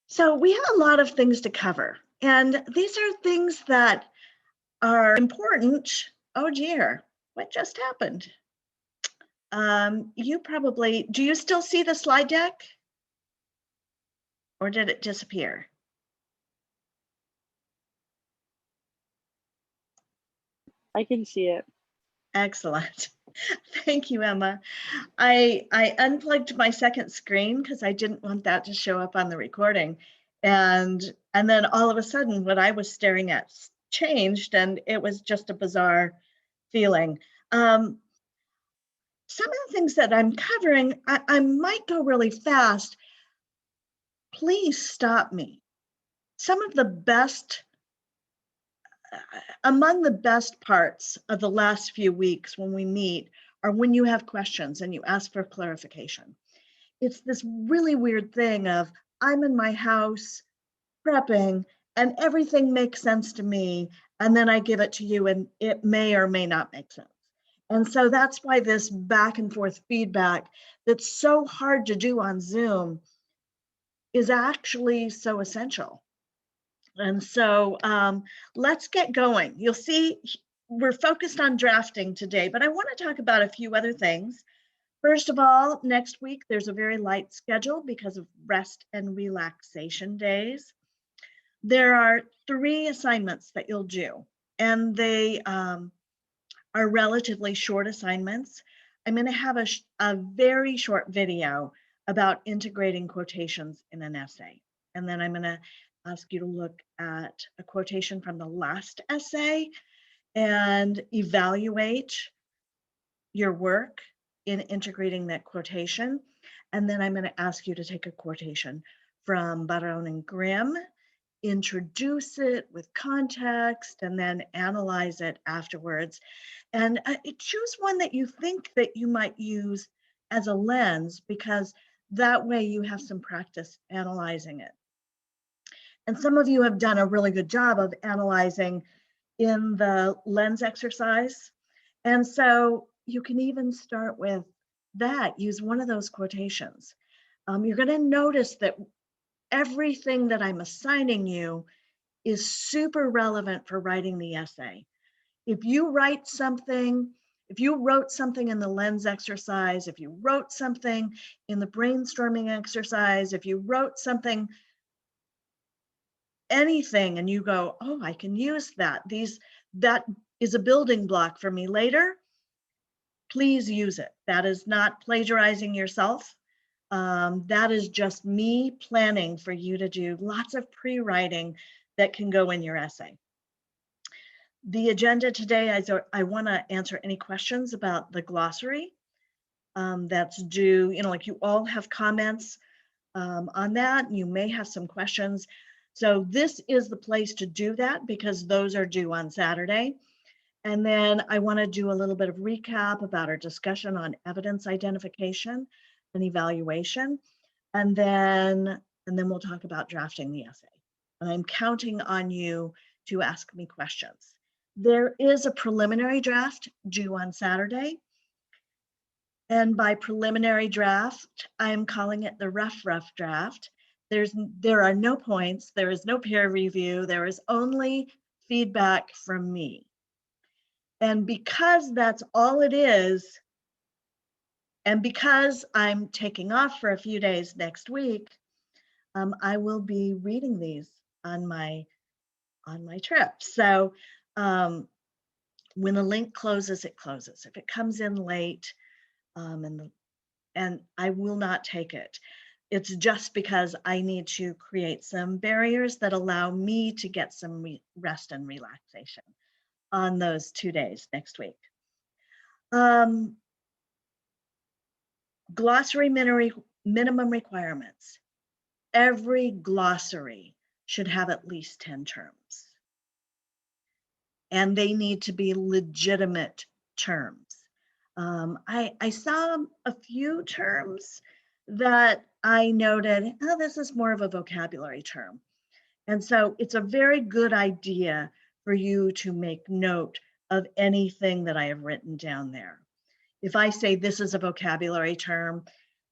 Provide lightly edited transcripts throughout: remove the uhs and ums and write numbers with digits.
So we have a lot of things to cover, and these are things that are important. Oh dear, what just happened? Do you still see the slide deck? Or did it disappear? I can see it. Excellent. Thank you, Emma. I unplugged my second screen because I didn't want that to show up on the recording. And then all of a sudden what I was staring at changed, and it was just a bizarre feeling. Some of the things that I'm covering, I might go really fast. Please stop me. Some of the best, among the best parts of the last few weeks when we meet are when you have questions and you ask for clarification. It's this really weird thing of I'm in my house prepping and everything makes sense to me, and then I give it to you and it may or may not make sense. And so that's why this back and forth feedback that's so hard to do on Zoom is actually so essential. And so let's get going. You'll see we're focused on drafting today, but I want to talk about a few other things. First of all, next week, there's a very light schedule because of rest and relaxation days. There are 3 assignments that you'll do, and they are relatively short assignments. I'm going to have a very short video about integrating quotations in an essay. And then I'm going to ask you to look at a quotation from the last essay and evaluate your work in integrating that quotation. And then I'm going to ask you to take a quotation from Barone and Grimm, introduce it with context, and then analyze it afterwards. And choose one that you think that you might use as a lens, because that way you have some practice analyzing it. And some of you have done a really good job of analyzing in the lens exercise. And so you can even start with that, use one of those quotations. You're going to notice that everything that I'm assigning you is super relevant for writing the essay. If you wrote something in the lens exercise, if you wrote something in the brainstorming exercise, if you wrote something, anything, and you go, oh, I can use that. That is a building block for me later. Please use it. That is not plagiarizing yourself. That is just me planning for you to do lots of pre-writing that can go in your essay. The agenda today, I want to answer any questions about the glossary that's due, like you all have comments on that. You may have some questions. So this is the place to do that because those are due on Saturday. And then I want to do a little bit of recap about our discussion on evidence identification and evaluation. And then we'll talk about drafting the essay. And I'm counting on you to ask me questions. There is a preliminary draft due on Saturday. And by preliminary draft, I'm calling it the rough draft. There are no points, there is no peer review, there is only feedback from me. And because that's all it is, and because I'm taking off for a few days next week, I will be reading these on my trip. So when the link closes, it closes. If it comes in late, and I will not take it. It's just because I need to create some barriers that allow me to get some rest and relaxation on those 2 days next week. Glossary minimum requirements. Every glossary should have at least 10 terms. And they need to be legitimate terms. I saw a few terms that I noted, oh, this is more of a vocabulary term. And so it's a very good idea for you to make note of anything that I have written down there. If I say this is a vocabulary term,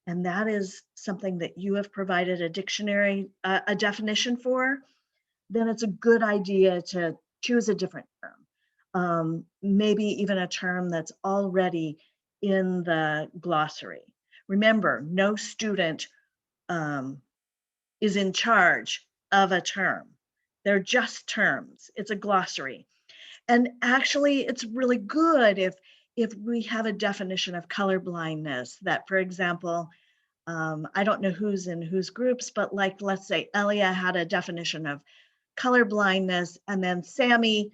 and that is something that you have provided a dictionary, a definition for, then it's a good idea to choose a different term. Maybe even a term that's already in the glossary. Remember, no student is in charge of a term. They're just terms. It's a glossary. And actually, it's really good if we have a definition of color blindness that, for example, I don't know who's in whose groups, but like, let's say Elia had a definition of color blindness, and then Sammy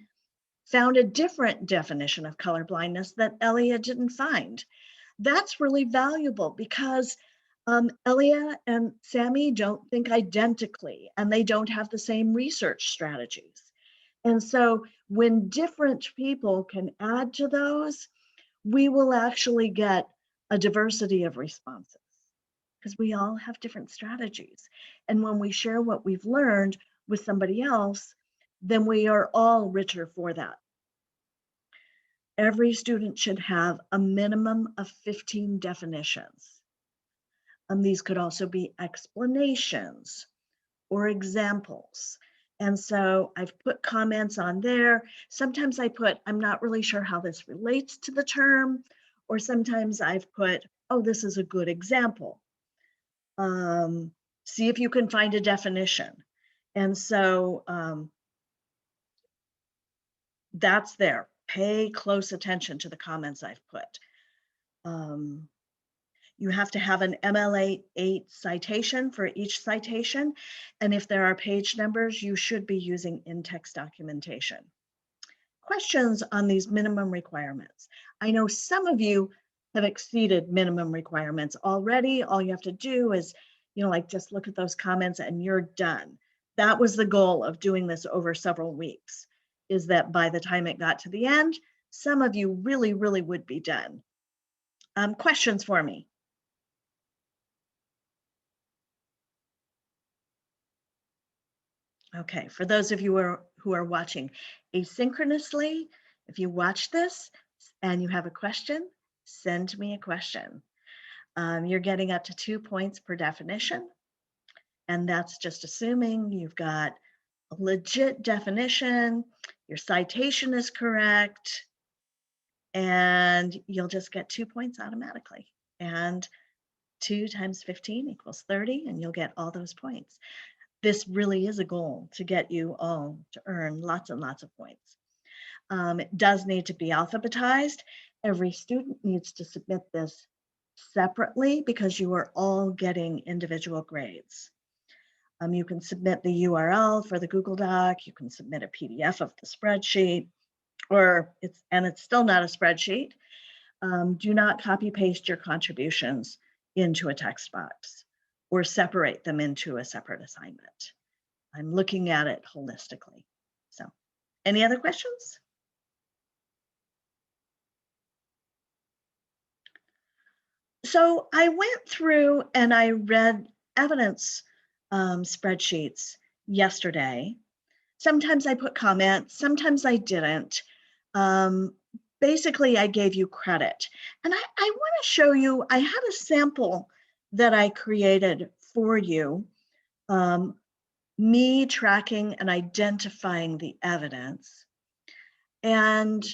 found a different definition of color blindness that Elia didn't find. That's really valuable because Elia and Sammy don't think identically, and they don't have the same research strategies. And so when different people can add to those, we will actually get a diversity of responses because we all have different strategies. And when we share what we've learned with somebody else, then we are all richer for that. Every student should have a minimum of 15 definitions. These could also be explanations or examples. And so I've put comments on there. Sometimes I put, I'm not really sure how this relates to the term, or sometimes I've put, oh, this is a good example. See if you can find a definition. And so that's there. Pay close attention to the comments I've put. You have to have an MLA8 citation for each citation. And if there are page numbers, you should be using in-text documentation. Questions on these minimum requirements. I know some of you have exceeded minimum requirements already. All you have to do is, like just look at those comments and you're done. That was the goal of doing this over several weeks, is that by the time it got to the end, some of you really, really would be done. Questions for me? Okay, for those of you who are watching asynchronously, if you watch this and you have a question, send me a question. You're getting up to 2 points per definition, and that's just assuming you've got a legit definition, your citation is correct, and you'll just get 2 points automatically. And 2 times 15 equals 30, and you'll get all those points. This really is a goal to get you all to earn lots and lots of points. It does need to be alphabetized. Every student needs to submit this separately because you are all getting individual grades. You can submit the URL for the Google Doc. You can submit a PDF of the spreadsheet, and it's still not a spreadsheet. Do not copy paste your contributions into a text box or separate them into a separate assignment. I'm looking at it holistically. So, any other questions? So I went through and I read evidence spreadsheets yesterday. Sometimes I put comments, sometimes I didn't. Basically, I gave you credit. And I want to show you, I had a sample that I created for you, me tracking and identifying the evidence. And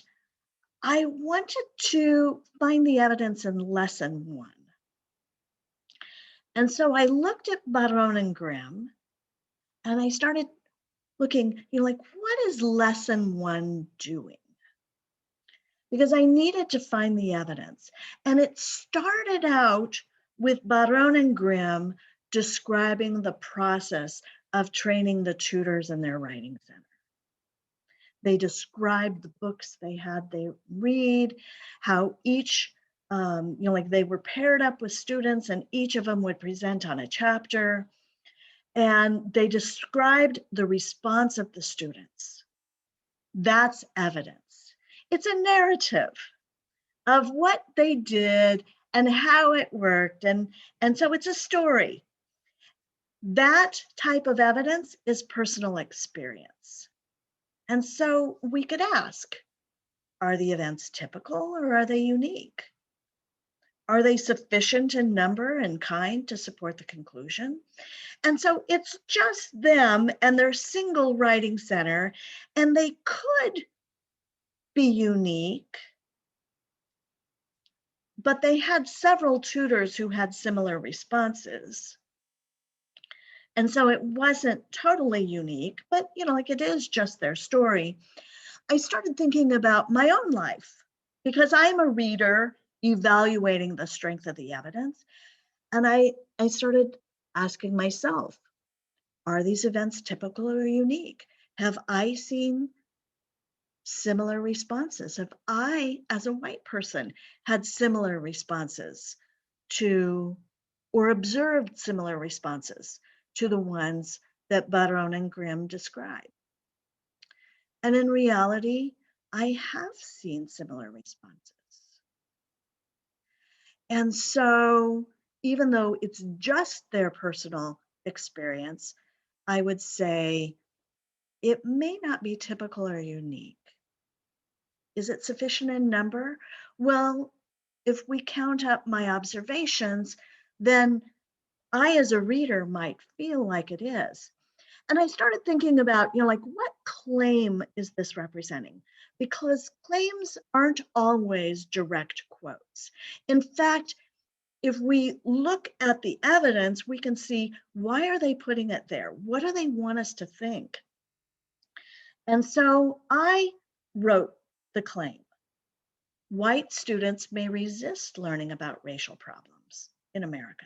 I wanted to find the evidence in lesson 1. And so I looked at Barron and Grimm, and I started looking, like, what is lesson 1 doing? Because I needed to find the evidence. And it started out with Barron and Grimm describing the process of training the tutors in their writing center. They described the books they read, how each, like they were paired up with students and each of them would present on a chapter. And they described the response of the students. That's evidence. It's a narrative of what they did and how it worked. And so it's a story. That type of evidence is personal experience. And so we could ask, are the events typical or are they unique? Are they sufficient in number and kind to support the conclusion? And so it's just them and their single writing center, and they could be unique, but they had several tutors who had similar responses. And so it wasn't totally unique, but like it is just their story. I started thinking about my own life because I'm a reader evaluating the strength of the evidence. And I started asking myself, are these events typical or unique? Have I seen similar responses? Have I, as a white person, had similar responses to, or observed similar responses to the ones that Barron and Grimm describe? And in reality, I have seen similar responses. And so, even though it's just their personal experience, I would say it may not be typical or unique. Is it sufficient in number? Well, if we count up my observations, then I, as a reader, might feel like it is. And I started thinking about, like what claim is this representing? Because claims aren't always direct quotes. In fact, if we look at the evidence, we can see why are they putting it there? What do they want us to think? And so I wrote the claim. White students may resist learning about racial problems in America,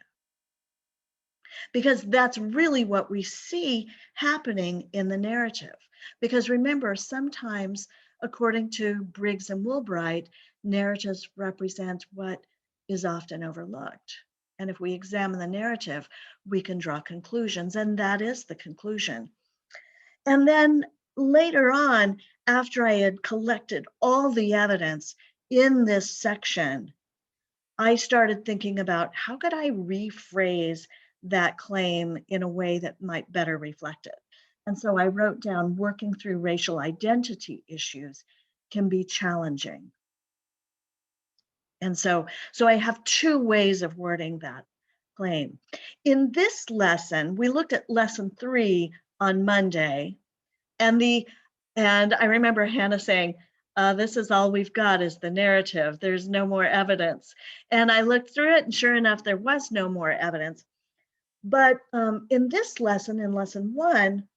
because that's really what we see happening in the narrative. Because remember, sometimes, according to Briggs and Woolbright, narratives represent what is often overlooked. And if we examine the narrative, we can draw conclusions, and that is the conclusion. And then later on, after I had collected all the evidence in this section, I started thinking about how could I rephrase that claim in a way that might better reflect it. And so I wrote down working through racial identity issues can be challenging. And so I have two ways of wording that claim. In this lesson, we looked at lesson 3 on Monday, and I remember Hannah saying, this is all we've got is the narrative. There's no more evidence. And I looked through it, and sure enough, there was no more evidence. But in this lesson, in lesson 1,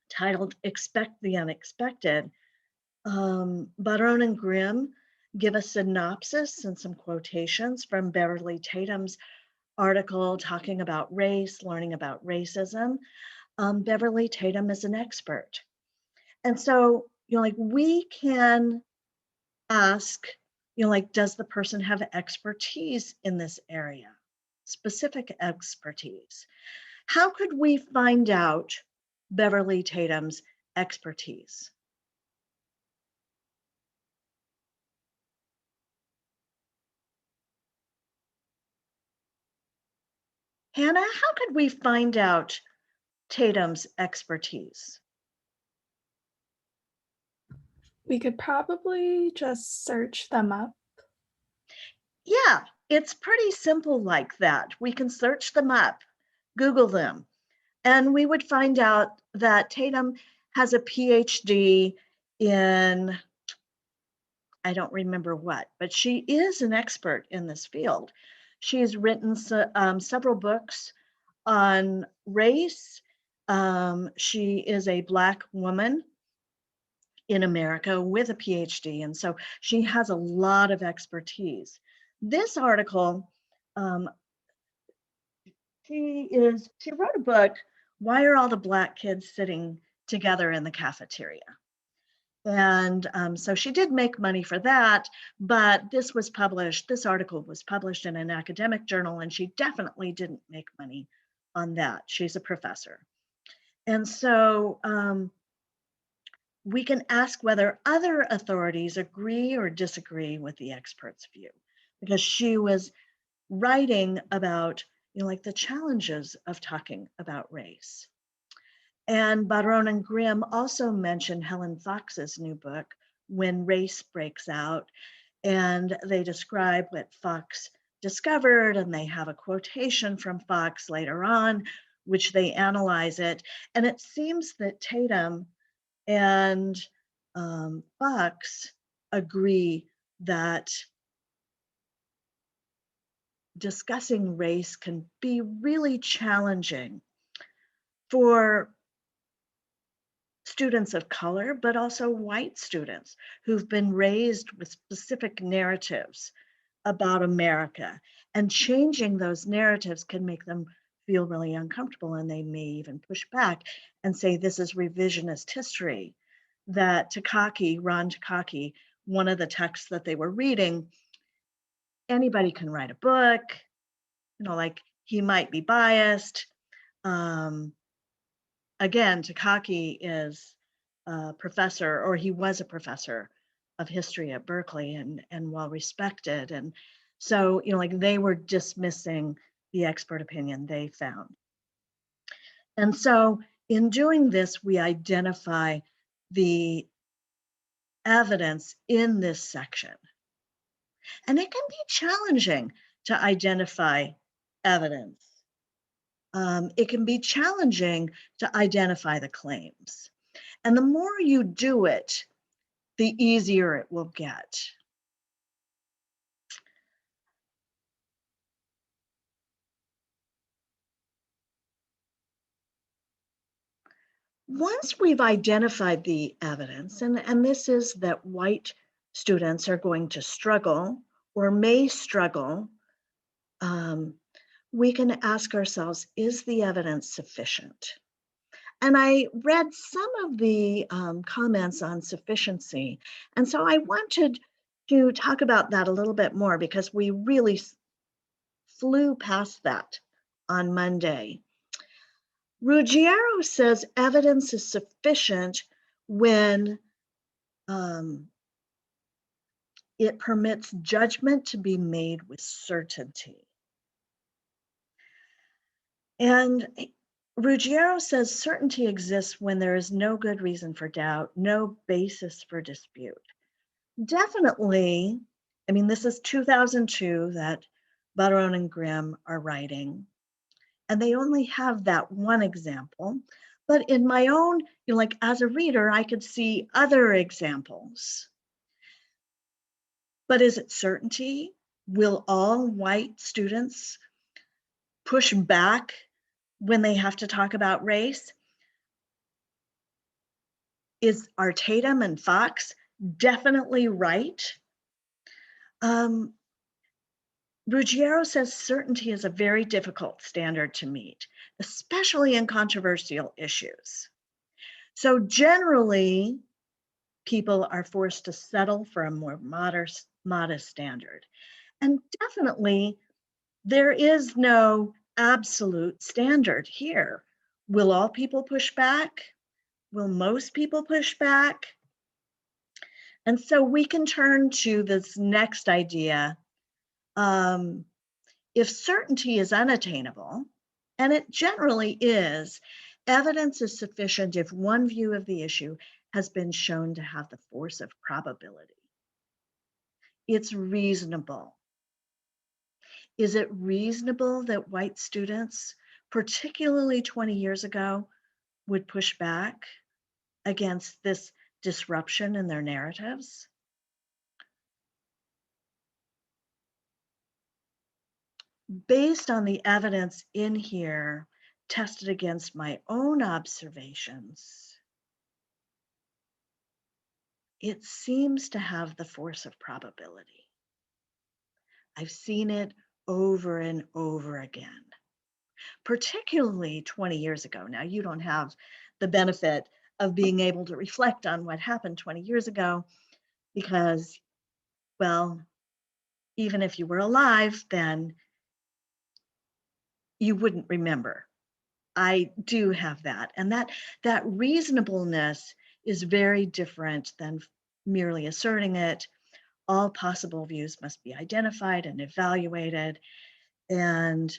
titled Expect the Unexpected, Barron and Grimm give a synopsis and some quotations from Beverly Tatum's article talking about race, learning about racism. Beverly Tatum is an expert. And so, like we can ask, like, does the person have expertise in this area, specific expertise? How could we find out Beverly Tatum's expertise? Hannah, how could we find out Tatum's expertise? We could probably just search them up. Yeah, it's pretty simple like that. We can search them up, Google them, and we would find out that Tatum has a PhD in, I don't remember what, but she is an expert in this field. She's written several books on race. She is a Black woman in America with a PhD, and so she has a lot of expertise. This article, she wrote a book, Why Are All the Black Kids Sitting Together in the Cafeteria? And so she did make money for that, but this article was published in an academic journal, and she definitely didn't make money on that. She's a professor. And so we can ask whether other authorities agree or disagree with the expert's view, because she was writing about, like the challenges of talking about race. And Barron and Grimm also mentioned Helen Fox's new book, When Race Breaks Out, and they describe what Fox discovered, and they have a quotation from Fox later on, which they analyze it. And it seems that Tatum and Fox agree that discussing race can be really challenging for students of color, but also white students who've been raised with specific narratives about America. And changing those narratives can make them feel really uncomfortable, and they may even push back and say this is revisionist history. That Ron Takaki, one of the texts that they were reading, anybody can write a book, like he might be biased. Again, Takaki is a professor, or he was a professor of history at Berkeley, and well respected. And so, like they were dismissing the expert opinion they found. And so in doing this, we identify the evidence in this section. And it can be challenging to identify evidence. It can be challenging to identify the claims. And the more you do it, the easier it will get. Once we've identified the evidence, and this is that white students are going to struggle or may struggle, we can ask ourselves, is the evidence sufficient? And I read some of the comments on sufficiency. And so I wanted to talk about that a little bit more, because we really flew past that on Monday. Ruggiero says evidence is sufficient when it permits judgment to be made with certainty. And Ruggiero says certainty exists when there is no good reason for doubt, no basis for dispute. Definitely, I mean, this is 2002 that Barone and Grimm are writing, and they only have that one example. But in my own, like as a reader, I could see other examples. But is it certainty? Will all white students push back when they have to talk about race? Are Tatum and Fox definitely right? Ruggiero says certainty is a very difficult standard to meet, especially in controversial issues. So generally, people are forced to settle for a more modest standard. And definitely, there is no absolute standard here. Will all people push back? Will most people push back? And so we can turn to this next idea. If certainty is unattainable, and it generally is, evidence is sufficient if one view of the issue has been shown to have the force of probability. It's reasonable. Is it reasonable that white students, particularly 20 years ago, would push back against this disruption in their narratives? Based on the evidence in here, tested against my own observations, it seems to have the force of probability. I've seen it over and over again, particularly 20 years ago. Now, you don't have the benefit of being able to reflect on what happened 20 years ago because, well, even if you were alive, then you wouldn't remember. I do have that. And that reasonableness is very different than merely asserting it. All possible views must be identified and evaluated. And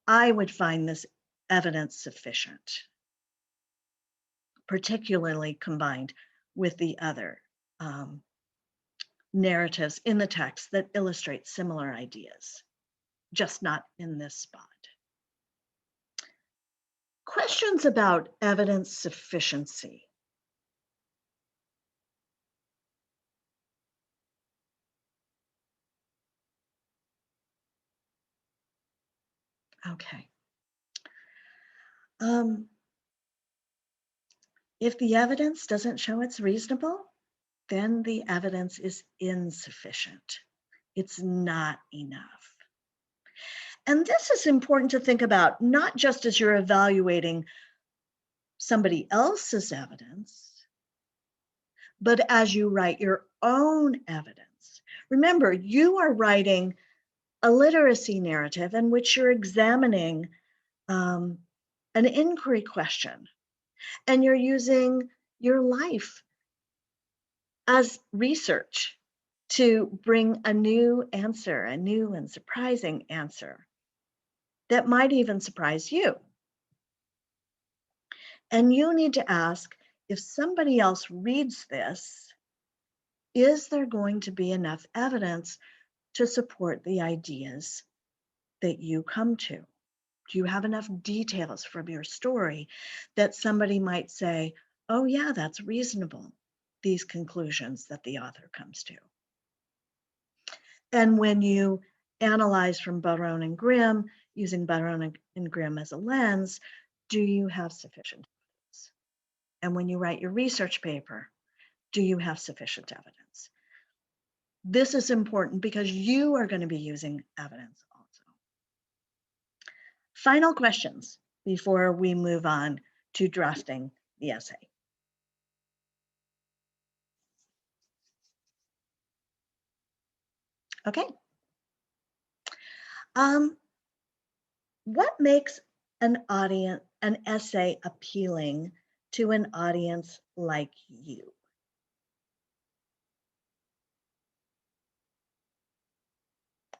I would find this evidence sufficient, particularly combined with the other narratives in the text that illustrate similar ideas, just not in this spot. Questions about evidence sufficiency. Okay. If the evidence doesn't show it's reasonable, then the evidence is insufficient. It's not enough. And this is important to think about, not just as you're evaluating somebody else's evidence, but as you write your own evidence. Remember, you are writing a literacy narrative in which you're examining an inquiry question, and you're using your life as research to bring a new answer, a new and surprising answer that might even surprise you. And you need to ask, if somebody else reads this, is there going to be enough evidence to support the ideas that you come to? Do you have enough details from your story that somebody might say, oh yeah, that's reasonable, these conclusions that the author comes to? And when you analyze from Barone and Grimm, using Barone and Grimm as a lens, do you have sufficient evidence? And when you write your research paper, do you have sufficient evidence? This is important because you are going to be using evidence also. Final questions before we move on to drafting the essay. Okay. What makes an essay appealing to an audience like you?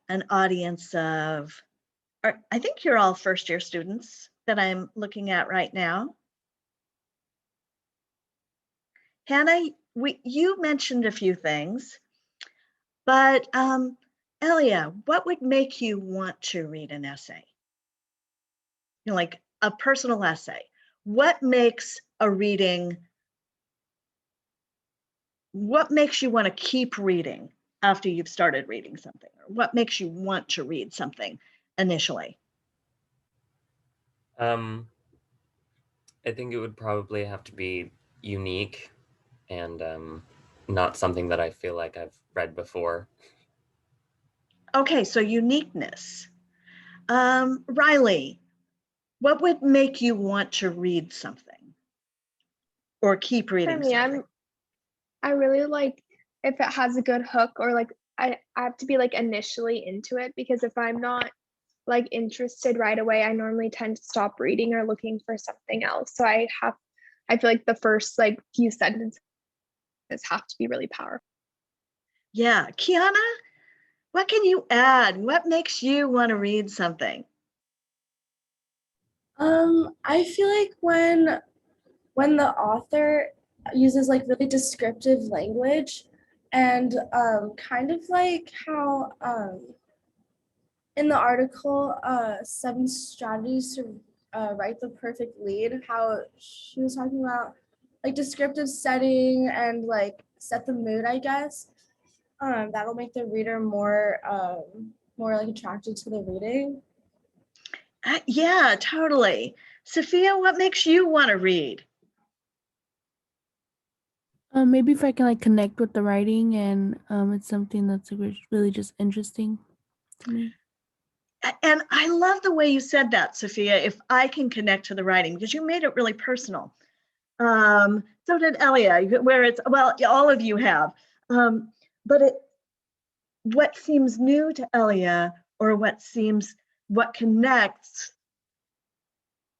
An audience of, I think you're all first year students that I'm looking at right now. Hannah, you mentioned a few things, but Elia, what would make you want to read an essay? You know, like a personal essay. What makes a reading, what makes you want to keep reading after you've started reading something? Or what makes you want to read something initially? I think it would probably have to be unique and not something that I feel like I've read before. Okay, so uniqueness. Riley, what would make you want to read something or keep For reading me, something? I really like if it has a good hook, or like I have to be like initially into it, because if I'm not like interested right away, I normally tend to stop reading or looking for something else. So I feel like the first like few sentences have to be really powerful. Yeah, Kiana, what can you add? What makes you want to read something? I feel like when the author uses like really descriptive language, and kind of like how in the article 7 strategies to write the perfect lead, how she was talking about like descriptive setting and like set the mood, I guess. That'll make the reader more like attracted to the reading. Yeah, totally. Sophia, what makes you want to read? Maybe if I can like connect with the writing, and it's something that's really just interesting to me. And I love the way you said that, Sophia, if I can connect to the writing, because you made it really personal. So did Elia, where it's, well, all of you have. But what seems new to Elia, or what connects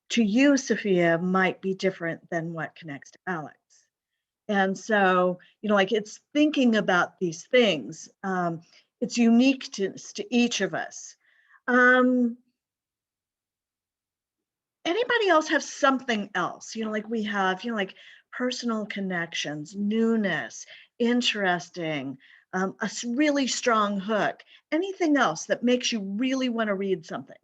to you, Sophia, might be different than what connects to Alex. And so, you know, like it's thinking about these things. It's unique to each of us. Anybody else have something else? You know, like we have, you know, like personal connections, newness, interesting, really strong hook, anything else that makes you really want to read something.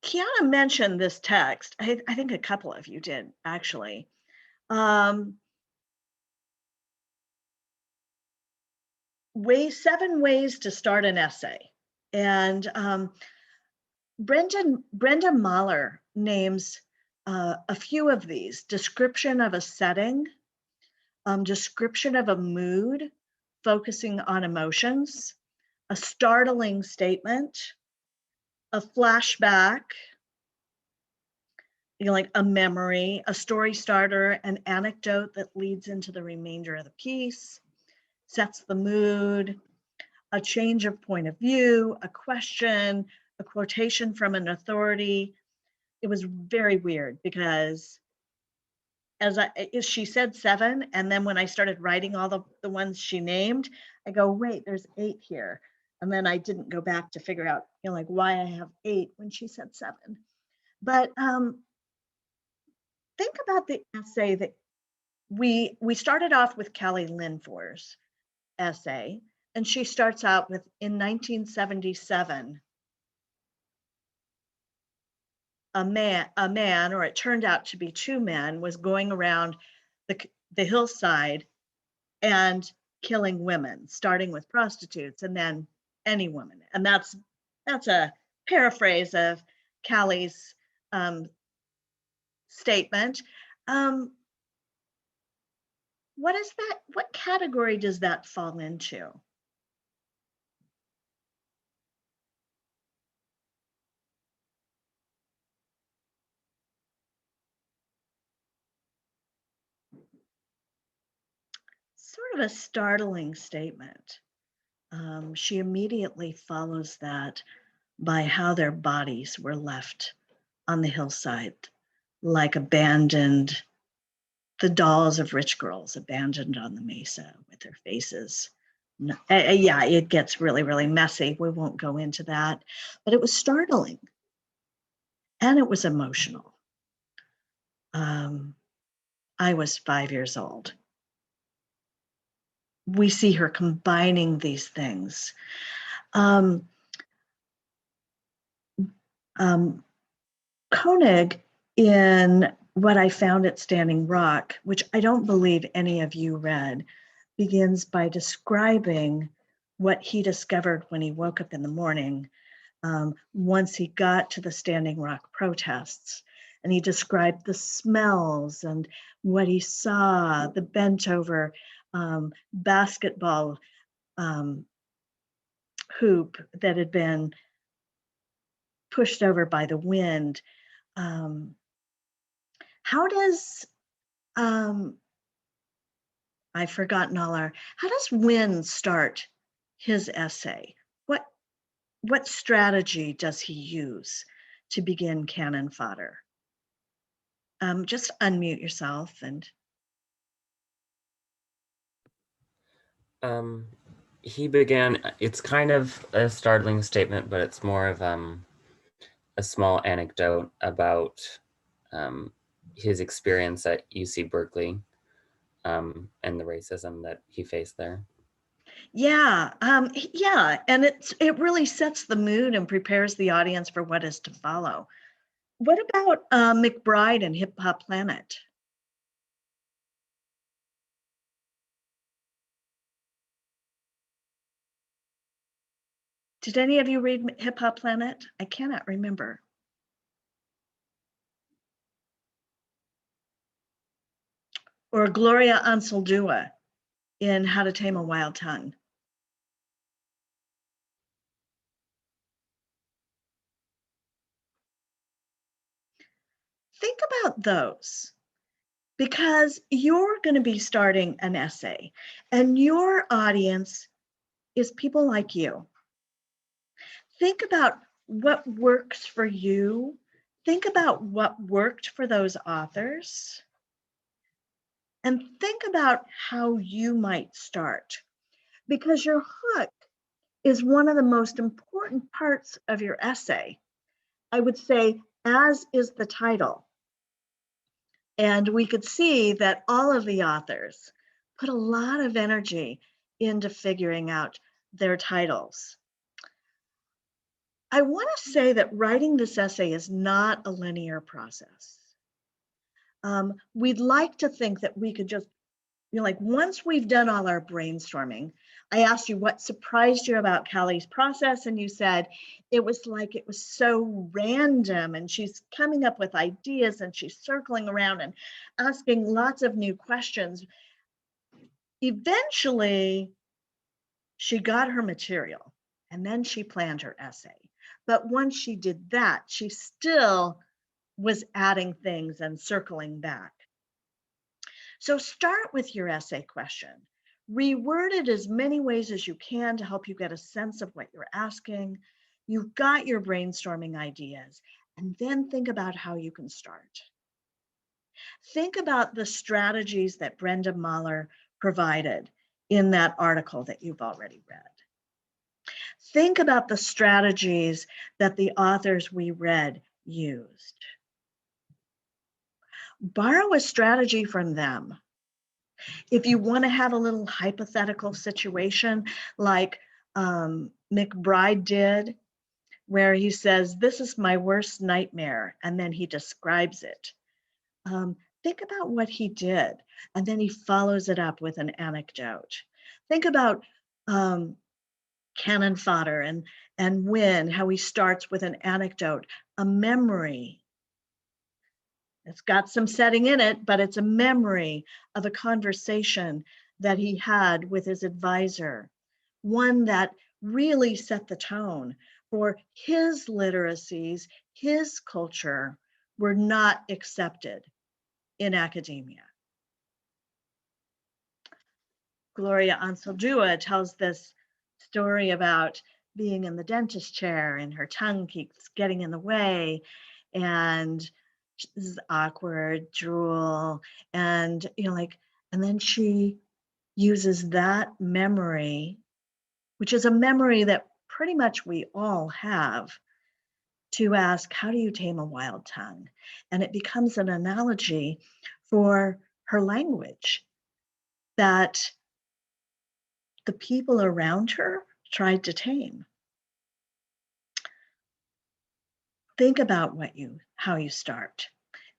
Kiana mentioned this text. I think a couple of you did, actually. Seven ways to start an essay. And Brenda Mahler names a few of these: description of a setting, description of a mood, focusing on emotions, a startling statement, a flashback, like a memory, a story starter, an anecdote that leads into the remainder of the piece, sets the mood, a change of point of view, a question, a quotation from an authority. It was very weird because she said 7, and then when I started writing all the ones she named, I go, wait, there's 8 here. And then I didn't go back to figure out, like why I have 8 when she said 7. But think about the essay that we started off with Kelly Linfor's essay, and she starts out with, in 1977, a man, or it turned out to be 2 men, was going around the hillside and killing women, starting with prostitutes and then any woman. And that's a paraphrase of Callie's statement. What is that? What category does that fall into? Sort of a startling statement. She immediately follows that by how their bodies were left on the hillside, like abandoned, the dolls of rich girls abandoned on the mesa with their faces. Yeah, it gets really, really messy. We won't go into that, but it was startling and it was emotional. I was 5 years old. We see her combining these things. Koenig, in What I Found at Standing Rock, which I don't believe any of you read, begins by describing what he discovered when he woke up in the morning once he got to the Standing Rock protests. And he described the smells and what he saw, the bent over basketball hoop that had been pushed over by the wind. How does, I've forgotten how does Wynne start his essay? What strategy does he use to begin cannon fodder? Just unmute yourself and. He began, it's kind of a startling statement, but it's more of a small anecdote about his experience at UC Berkeley and the racism that he faced there. Yeah, yeah, and it really sets the mood and prepares the audience for what is to follow. What about McBride and Hip Hop Planet? Did any of you read Hip Hop Planet? I cannot remember. Or Gloria Anzaldúa in How to Tame a Wild Tongue. Think about those, because you're going to be starting an essay and your audience is people like you. Think about what works for you. Think about what worked for those authors. And think about how you might start, because your hook is one of the most important parts of your essay. I would say as is the title. And we could see that all of the authors put a lot of energy into figuring out their titles. I want to say that writing this essay is not a linear process. We'd like to think that we could just, like once we've done all our brainstorming, I asked you what surprised you about Callie's process, and you said it was so random, and she's coming up with ideas and she's circling around and asking lots of new questions. Eventually, she got her material and then she planned her essay. But once she did that, she still was adding things and circling back. So start with your essay question. Reword it as many ways as you can to help you get a sense of what you're asking. You've got your brainstorming ideas, and then think about how you can start. Think about the strategies that Brenda Mahler provided in that article that you've already read. Think about the strategies that the authors we read used. Borrow a strategy from them. If you want to have a little hypothetical situation like McBride did, where he says, "This is my worst nightmare," and then he describes it. Think about what he did, and then he follows it up with an anecdote. Think about cannon fodder and Win, how he starts with an anecdote, a memory. It's got some setting in it, but it's a memory of a conversation that he had with his advisor, one that really set the tone for his literacies, his culture were not accepted in academia. Gloria Anzaldúa tells this story about being in the dentist chair and her tongue keeps getting in the way, and this is awkward, drool, and and then she uses that memory, which is a memory that pretty much we all have, to ask, how do you tame a wild tongue? And it becomes an analogy for her language that the people around her tried to tame. Think about how you start.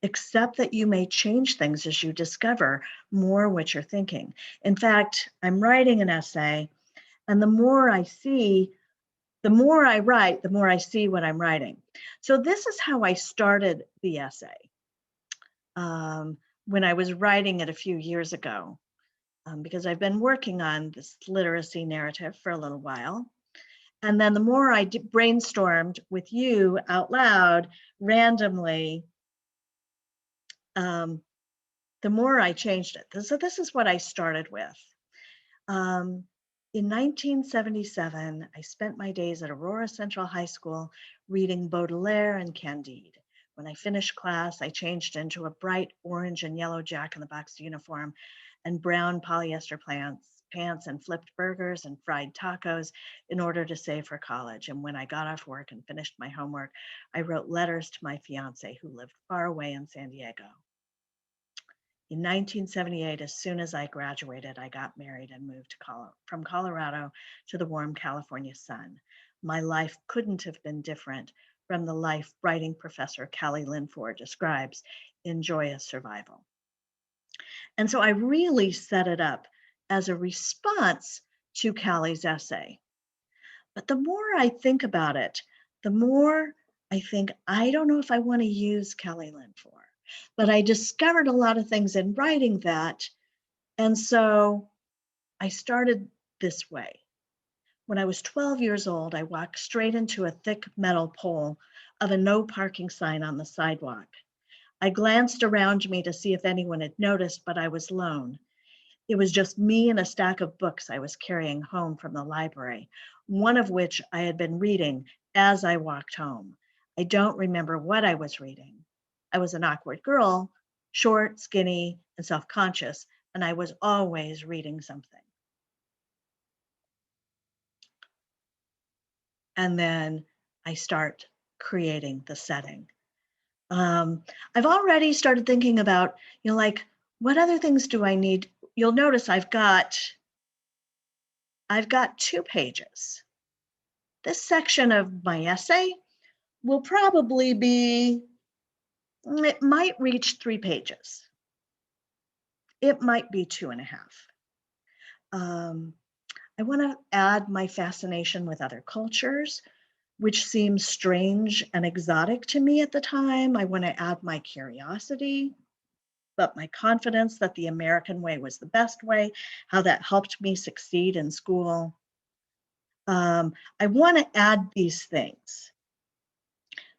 Accept that you may change things as you discover more what you're thinking. In fact, I'm writing an essay, and the more I write, the more I see what I'm writing. So this is how I started the essay when I was writing it a few years ago, because I've been working on this literacy narrative for a little while. And then the more I brainstormed with you out loud, randomly, the more I changed it. So this is what I started with. In 1977, I spent my days at Aurora Central High School reading Baudelaire and Candide. When I finished class, I changed into a bright orange and yellow Jack-in-the-Box uniform and brown polyester pants and flipped burgers and fried tacos in order to save for college. And when I got off work and finished my homework, I wrote letters to my fiance who lived far away in San Diego. In 1978, as soon as I graduated, I got married and moved from Colorado to the warm California sun. My life couldn't have been different from the life writing professor Callie Linford describes in Joyous Survival. And so I really set it up as a response to Callie's essay. But the more I think about it, the more I think, I don't know if I want to use Callie Linford. But I discovered a lot of things in writing that. And so I started this way. When I was 12 years old, I walked straight into a thick metal pole of a no parking sign on the sidewalk. I glanced around me to see if anyone had noticed, but I was alone. It was just me and a stack of books I was carrying home from the library, one of which I had been reading as I walked home. I don't remember what I was reading. I was an awkward girl, short, skinny, and self-conscious, and I was always reading something. And then I start creating the setting. I've already started thinking about, like, what other things do I need? You'll notice I've got 2 pages. This section of my essay will probably be, it might reach 3 pages. It might be 2.5. I want to add my fascination with other cultures, which seems strange and exotic to me at the time. I want to add my curiosity, but my confidence that the American way was the best way, how that helped me succeed in school. I want to add these things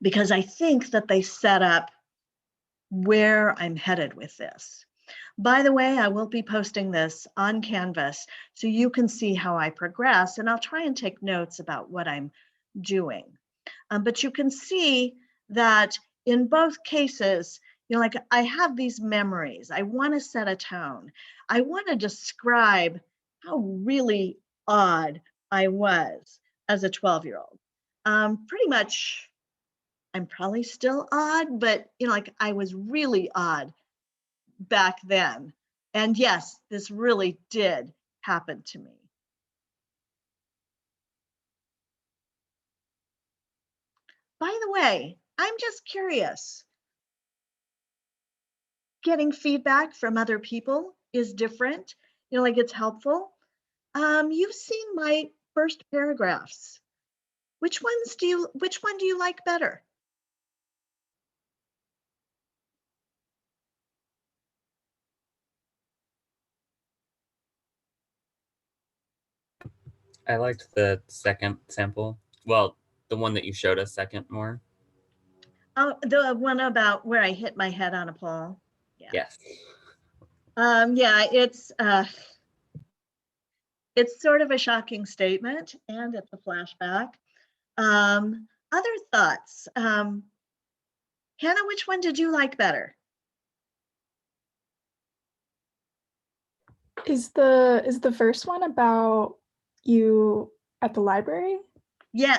because I think that they set up where I'm headed with this. By the way, I will be posting this on Canvas so you can see how I progress, and I'll try and take notes about what I'm doing. But you can see that in both cases, like, I have these memories. I want to set a tone. I want to describe how really odd I was as a 12-year-old. Pretty much, I'm probably still odd, but like, I was really odd back then. And yes, this really did happen to me. By the way, I'm just curious. Getting feedback from other people is different. Like, it's helpful. You've seen my first paragraphs. Which one do you like better? I liked the second sample. Well, the one that you showed us second more. Oh, the one about where I hit my head on a pole. Yeah. Yes. Yeah, it's sort of a shocking statement, and it's a flashback. Other thoughts? Hannah, which one did you like better? Is the first one about you at the library? Yeah,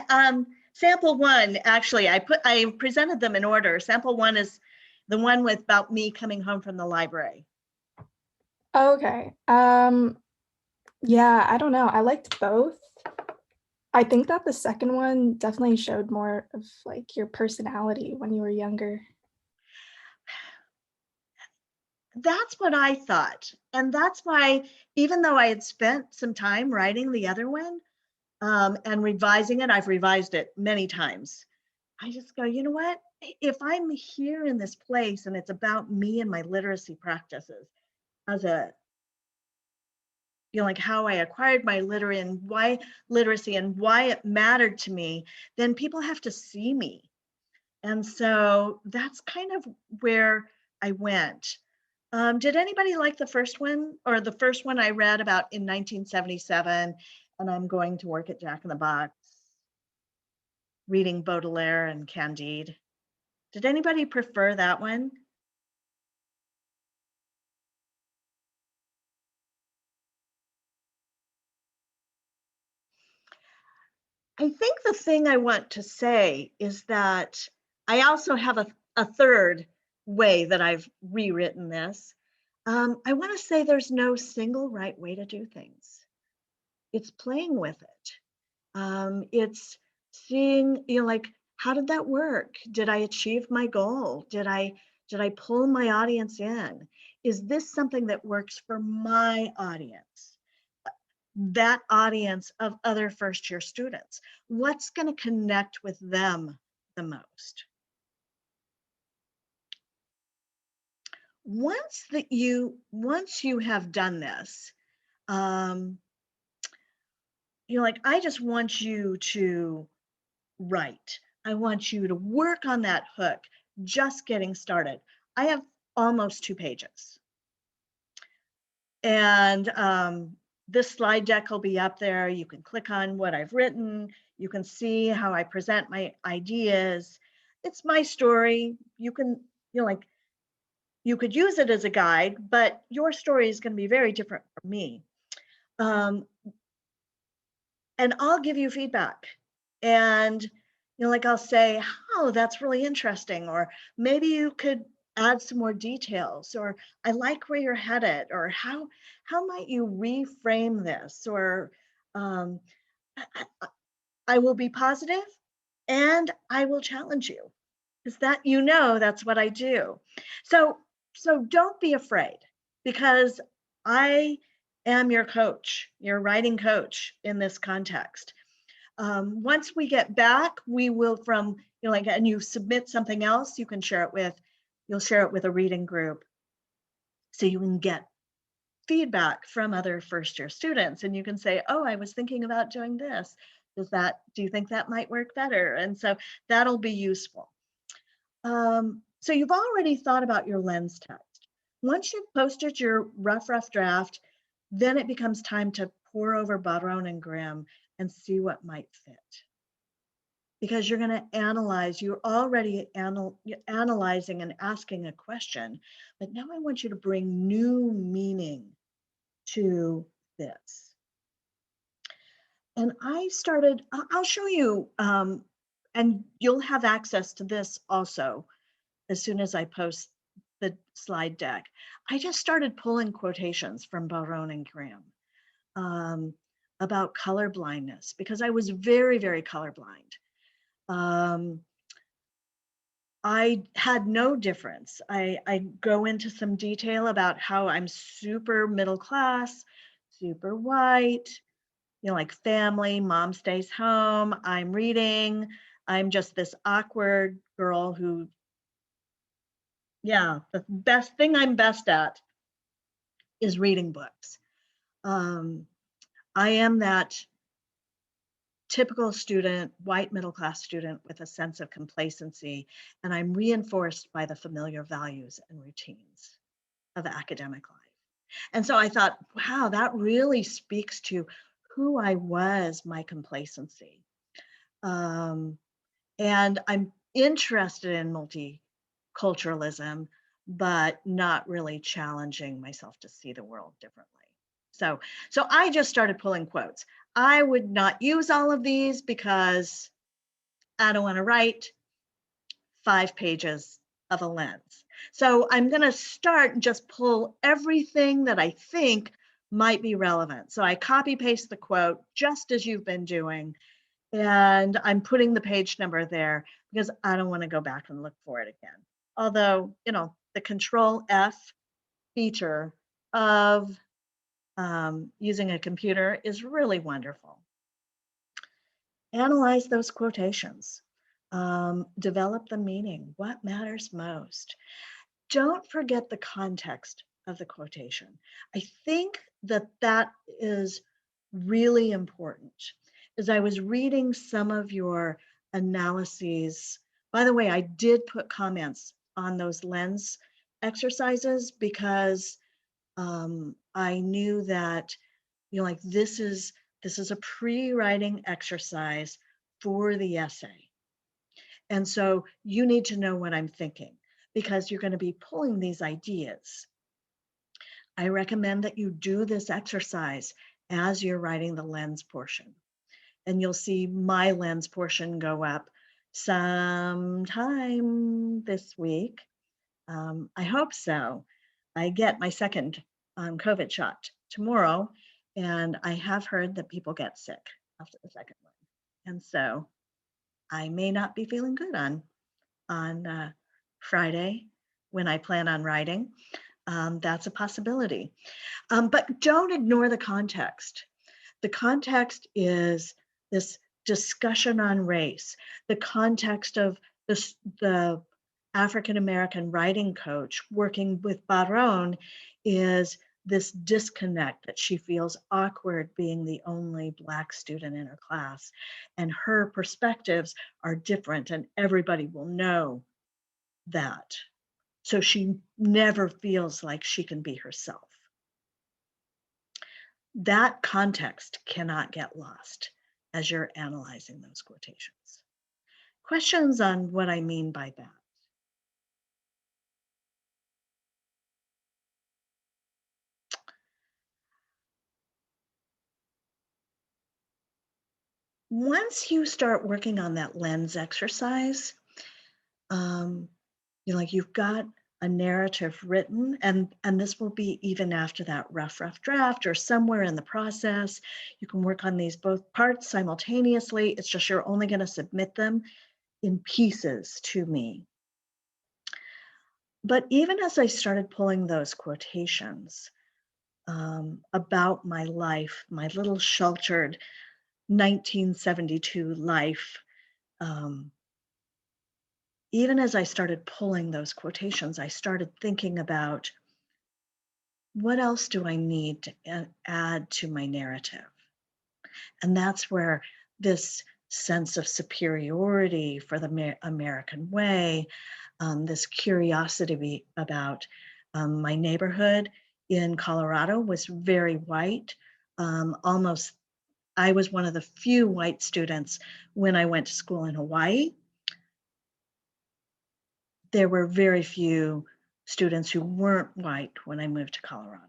sample 1, actually, I presented them in order. Sample 1 is the one with about me coming home from the library. Okay. Yeah, I don't know. I liked both. I think that the second one definitely showed more of like your personality when you were younger. That's what I thought. And that's why, even though I had spent some time writing the other one, and revising it, I've revised it many times. I just go, you know what? If I'm here in this place and it's about me and my literacy practices as a, like, how I acquired my literacy and why it mattered to me, then people have to see me. And so that's kind of where I went. Did anybody like the first one, or the first one I read about in 1977, and I'm going to work at Jack in the Box, reading Baudelaire and Candide? Did anybody prefer that one? I think the thing I want to say is that I also have a third way that I've rewritten this. I want to say there's no single right way to do things. It's playing with it. It's seeing, like, how did that work? Did I achieve my goal? Did I pull my audience in? Is this something that works for my audience? That audience of other first-year students? What's going to connect with them the most? Once you have done this, like, I just want you to write. I want you to work on that hook, just getting started. I have almost 2 pages. And this slide deck will be up there. You can click on what I've written. You can see how I present my ideas. It's my story. You can, like, you could use it as a guide, but your story is going to be very different from me. And I'll give you feedback. And, like I'll say, oh, that's really interesting, or maybe you could add some more details, or I like where you're headed, or how might you reframe this, or um, I, I will be positive and I will challenge you, because that's what I do. So don't be afraid, because I am your coach, your writing coach in this context. Once we get back, we will and you submit something else, you'll share it with a reading group, so you can get feedback from other first year students, and you can say, oh, I was thinking about doing this. Do you think that might work better? And so that'll be useful. So you've already thought about your lens text. Once you've posted your rough draft, then it becomes time to pour over Barone and Grimm and see what might fit. Because you're going to analyze, you're already analyzing and asking a question, but now I want you to bring new meaning to this. And I'll show you, and you'll have access to this also as soon as I post the slide deck. I just started pulling quotations from Barone and Grimm about color blindness, because I was very, very colorblind. I had no difference. I go into some detail about how I'm super middle class, super white, like family, mom stays home, I'm reading, I'm just this awkward girl who, the best thing I'm best at is reading books. I am that typical student, white middle class student with a sense of complacency, and I'm reinforced by the familiar values and routines of academic life. And so I thought, wow, that really speaks to who I was, my complacency. And I'm interested in multiculturalism, but not really challenging myself to see the world differently. So I just started pulling quotes. I would not use all of these because I don't want to write 5 pages of a lens. So I'm going to start and just pull everything that I think might be relevant. So I copy paste the quote just as you've been doing, and I'm putting the page number there because I don't want to go back and look for it again. Although, the Control F feature of using a computer is really wonderful. Analyze those quotations. Develop the meaning. What matters most? Don't forget the context of the quotation. I think that is really important. As I was reading some of your analyses, by the way, I did put comments on those lens exercises because I knew that, this is a pre-writing exercise for the essay. And so you need to know what I'm thinking, because you're going to be pulling these ideas. I recommend that you do this exercise as you're writing the lens portion. And you'll see my lens portion go up sometime this week. I hope so. I get my second COVID shot tomorrow, and I have heard that people get sick after the second one. And so I may not be feeling good on Friday when I plan on writing. That's a possibility. But don't ignore the context. The context is this discussion on race, the context of the African-American writing coach working with Barone is this disconnect that she feels awkward being the only Black student in her class. And her perspectives are different, and everybody will know that. So she never feels like she can be herself. That context cannot get lost as you're analyzing those quotations. Questions on what I mean by that? once you start working on that lens exercise, you've got a narrative written, and this will be even after that rough draft or somewhere in the process. You can work on these both parts simultaneously. It's just you're only going to submit them in pieces to me. But even as I started pulling those quotations about my life, my little sheltered 1972 life, even as I started pulling those quotations, I started thinking about what else do I need to add to my narrative? And that's where this sense of superiority for the American way, this curiosity about my neighborhood in Colorado was very white. I was one of the few white students when I went to school in Hawaii. There were very few students who weren't white when I moved to Colorado.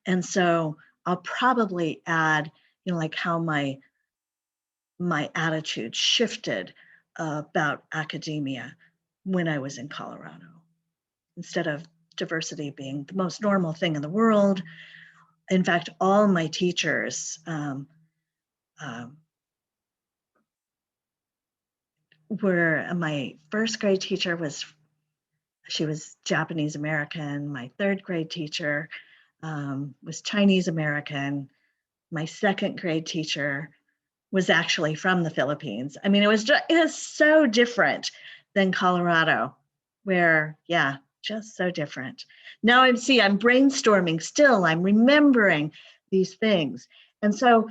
And so I'll probably add, like how my attitude shifted about academia when I was in Colorado. Instead of diversity being the most normal thing in the world, in fact, all my teachers were, my first grade teacher she was Japanese American. My third grade teacher was Chinese American. My second grade teacher was actually from the Philippines. I mean, it was so different than Colorado, where, yeah, just so different. Now I'm brainstorming still, I'm remembering these things. And so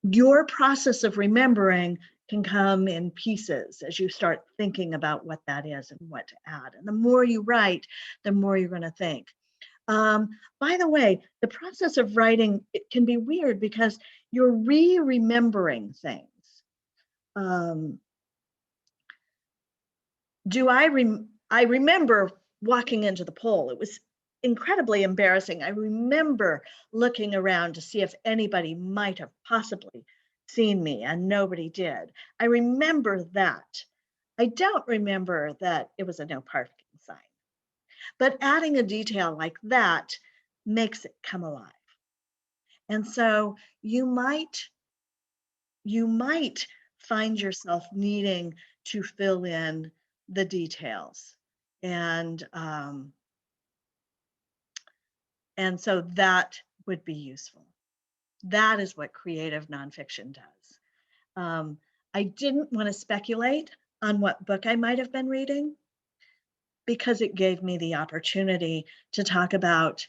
your process of remembering can come in pieces as you start thinking about what that is and what to add. And the more you write, the more you're going to think. By the way, the process of writing, it can be weird because you're remembering things. I remember walking into the poll. It was incredibly embarrassing. I remember looking around to see if anybody might have possibly seen me, and nobody did. I remember that. I don't remember that it was a no parking sign. But adding a detail like that makes it come alive. And so you might find yourself needing to fill in the details. And so that would be useful. That is what creative nonfiction does. I didn't want to speculate on what book I might have been reading because it gave me the opportunity to talk about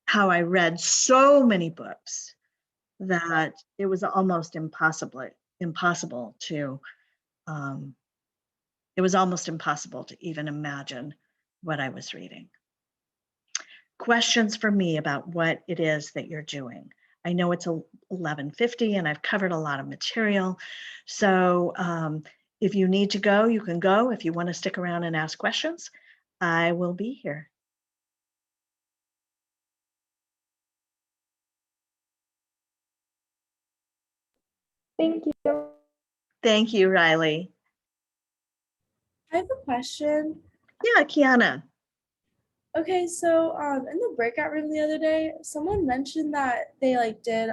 how I read so many books that it was almost impossible to even imagine what I was reading. Questions for me about what it is that you're doing. I know it's 11:50 and I've covered a lot of material. So if you need to go, you can go. If you want to stick around and ask questions, I will be here. Thank you. Thank you, Riley. I have a question. Yeah, Kiana. Okay, so in the breakout room the other day, someone mentioned that they did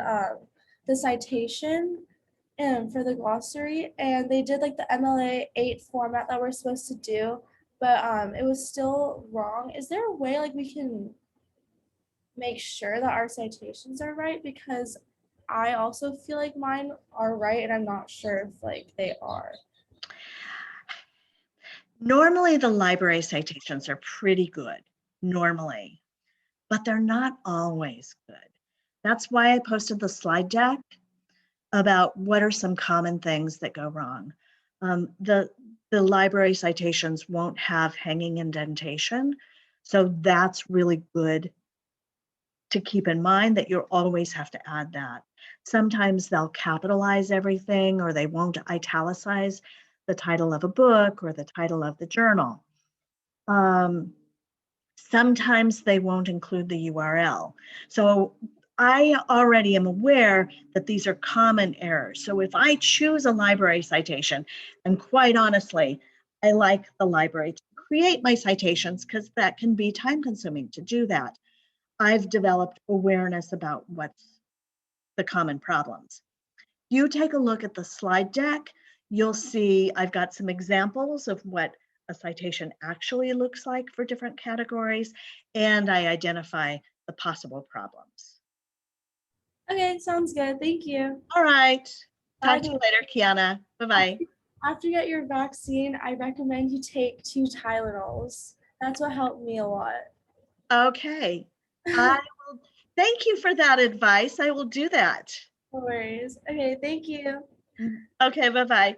the citation for the glossary, and they did the MLA 8 format that we're supposed to do, but it was still wrong. Is there a way we can make sure that our citations are right? Because I also feel like mine are right, and I'm not sure if they are. Normally the library citations are pretty good, normally, but they're not always good. That's why I posted the slide deck about what are some common things that go wrong. The library citations won't have hanging indentation, so that's really good to keep in mind that you'll always have to add that. Sometimes they'll capitalize everything or they won't italicize the title of a book or the title of the journal. Sometimes they won't include the URL. So I already am aware that these are common errors. So if I choose a library citation, and quite honestly, I like the library to create my citations because that can be time consuming to do that. I've developed awareness about what's the common problems. You take a look at the slide deck, you'll see I've got some examples of what a citation actually looks like for different categories, and I identify the possible problems. Okay, sounds good. Thank you. All right. Talk to Bye. you later, Kiana. Bye-bye. After you get your vaccine, I recommend you take 2 Tylenols. That's what helped me a lot. Okay. I will thank you for that advice. I will do that. No worries. Okay, thank you. Okay, bye-bye.